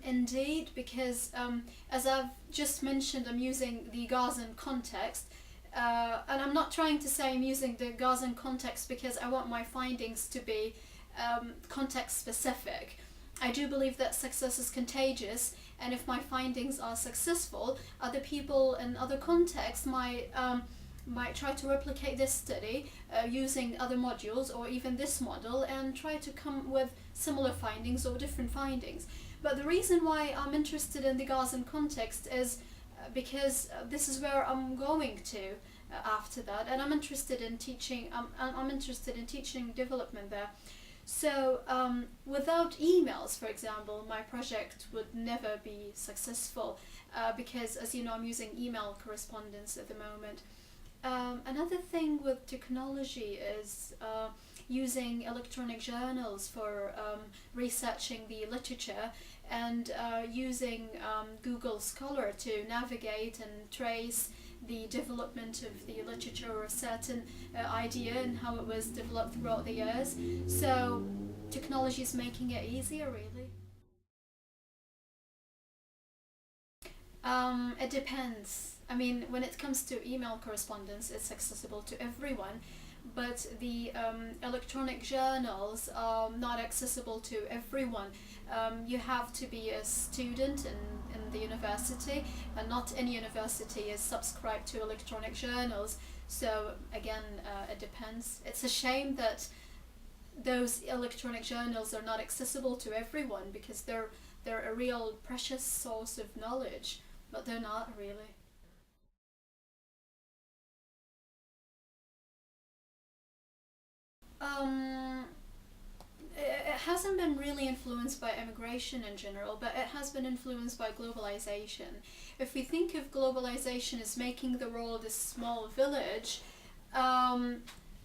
Indeed, because as I've just mentioned, I'm using the Gazan context, and I'm not trying to say I'm using the Gazan context because I want my findings to be context specific. I do believe that success is contagious, and if my findings are successful, other people in other contexts might try to replicate this study using other modules or even this model and try to come with similar findings or different findings. But the reason why I'm interested in the Gazan context is because this is where I'm going to after that, and I'm interested in teaching. I'm interested in teaching development there. So without emails, for example, my project would never be successful because, as you know, I'm using email correspondence at the moment. Another thing with technology is using electronic journals for researching the literature, and using Google Scholar to navigate and trace the development of the literature or a certain idea and how it was developed throughout the years. So technology is making it easier, really. It depends. I mean, when it comes to email correspondence, it's accessible to everyone, but the electronic journals are not accessible to everyone. You have to be a student in the university, and not any university is subscribed to electronic journals. So again, it depends. It's a shame that those electronic journals are not accessible to everyone because they're a real precious source of knowledge, but they're not really. Um, it hasn't been really influenced by immigration in general, but it has been influenced by globalization. If we think of globalization as making the world a small village, um,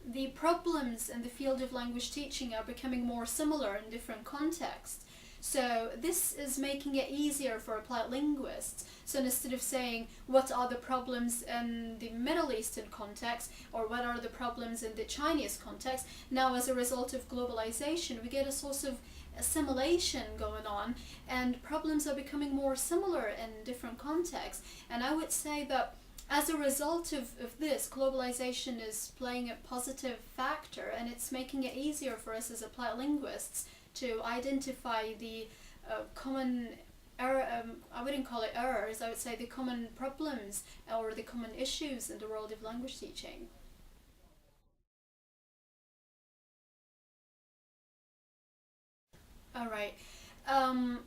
the problems in the field of language teaching are becoming more similar in different contexts. So this is making it easier for applied linguists. So instead of saying what are the problems in the Middle Eastern context or what are the problems in the Chinese context, now as a result of globalization we get a sort of assimilation going on, and problems are becoming more similar in different contexts. And I would say that as a result of this, globalization is playing a positive factor, and it's making it easier for us as applied linguists to identify the common error, I wouldn't call it errors, I would say the common problems or the common issues in the world of language teaching. All right.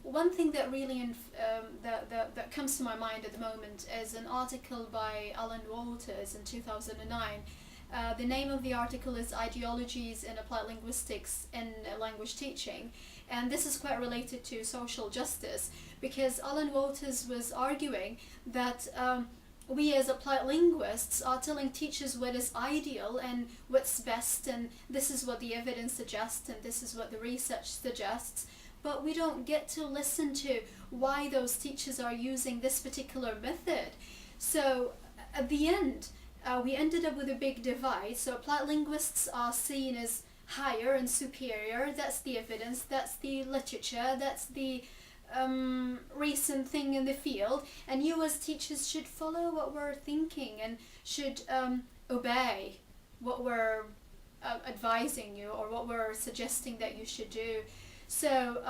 One thing that really that comes to my mind at the moment is an article by Alan Walters in 2009. The name of the article is Ideologies in Applied Linguistics in Language Teaching, and this is quite related to social justice because Alan Walters was arguing that we as applied linguists are telling teachers what is ideal and what's best, and this is what the evidence suggests and this is what the research suggests, but we don't get to listen to why those teachers are using this particular method. So at the end, we ended up with a big divide. So applied linguists are seen as higher and superior. That's the evidence, that's the literature, that's the recent thing in the field. And you as teachers should follow what we're thinking and should obey what we're advising you or what we're suggesting that you should do. So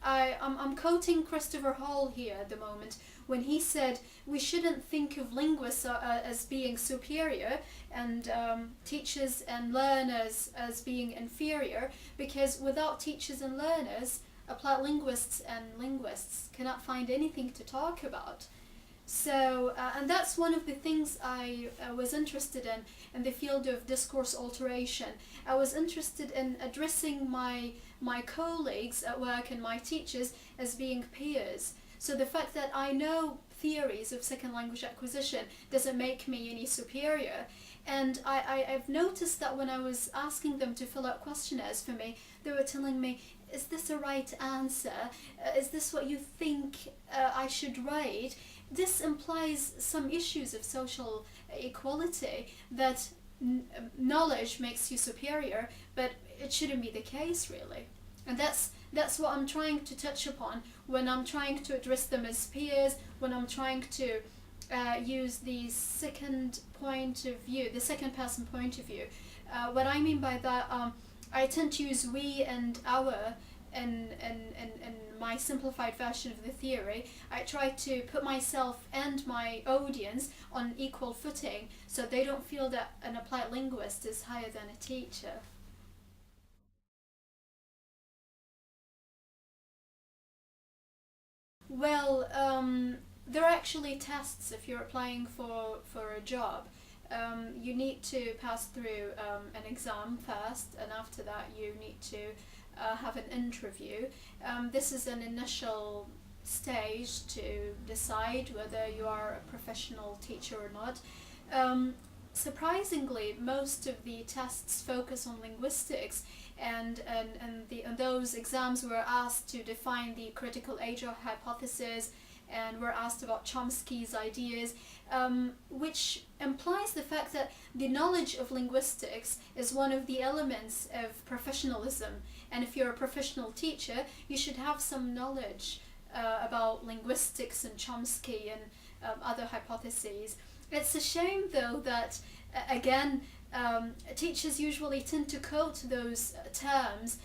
I'm quoting Christopher Hall here at the moment when he said we shouldn't think of linguists as being superior and teachers and learners as being inferior, because without teachers and learners, applied linguists and linguists cannot find anything to talk about. So, and that's one of the things I was interested in the field of discourse alteration. I was interested in addressing my colleagues at work and my teachers as being peers. So the fact that I know theories of second language acquisition doesn't make me any superior. And I've noticed that when I was asking them to fill out questionnaires for me, they were telling me, is this a right answer? Is this what you think I should write? This implies some issues of social equality, that knowledge makes you superior, but it shouldn't be the case really. And that's what I'm trying to touch upon when I'm trying to address them as peers, when I'm trying to use the second point of view, the second person point of view. What I mean by that, I tend to use we and our in my simplified version of the theory. I try to put myself and my audience on equal footing so they don't feel that an applied linguist is higher than a teacher. Well, there are actually tests if you're applying for a job. You need to pass through an exam first, and after that, you need to have an interview. This is an initial stage to decide whether you are a professional teacher or not. Surprisingly, most of the tests focus on linguistics, and those exams were asked to define the critical age hypothesis, and were asked about Chomsky's ideas, which implies the fact that the knowledge of linguistics is one of the elements of professionalism. And if you're a professional teacher, you should have some knowledge about linguistics and Chomsky and other hypotheses. It's a shame, though, that again, teachers usually tend to quote those terms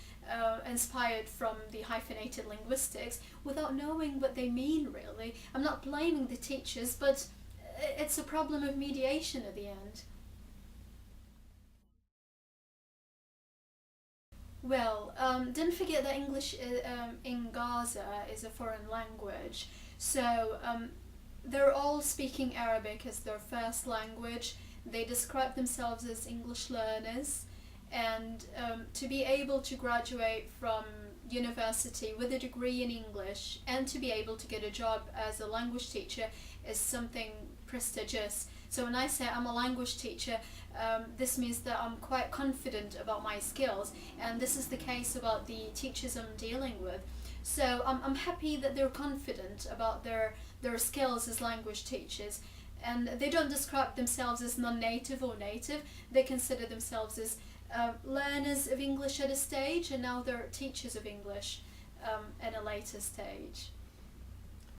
inspired from the hyphenated linguistics without knowing what they mean, really. I'm not blaming the teachers, but it's a problem of mediation at the end. Well, don't forget that English in Gaza is a foreign language, so they're all speaking Arabic as their first language. They describe themselves as English learners, and to be able to graduate from university with a degree in English and to be able to get a job as a language teacher is something prestigious. So when I say I'm a language teacher, this means that I'm quite confident about my skills, and this is the case about the teachers I'm dealing with. So I'm happy that they're confident about their skills as language teachers, and they don't describe themselves as non-native or native. They consider themselves as learners of English at a stage, and now they're teachers of English at a later stage.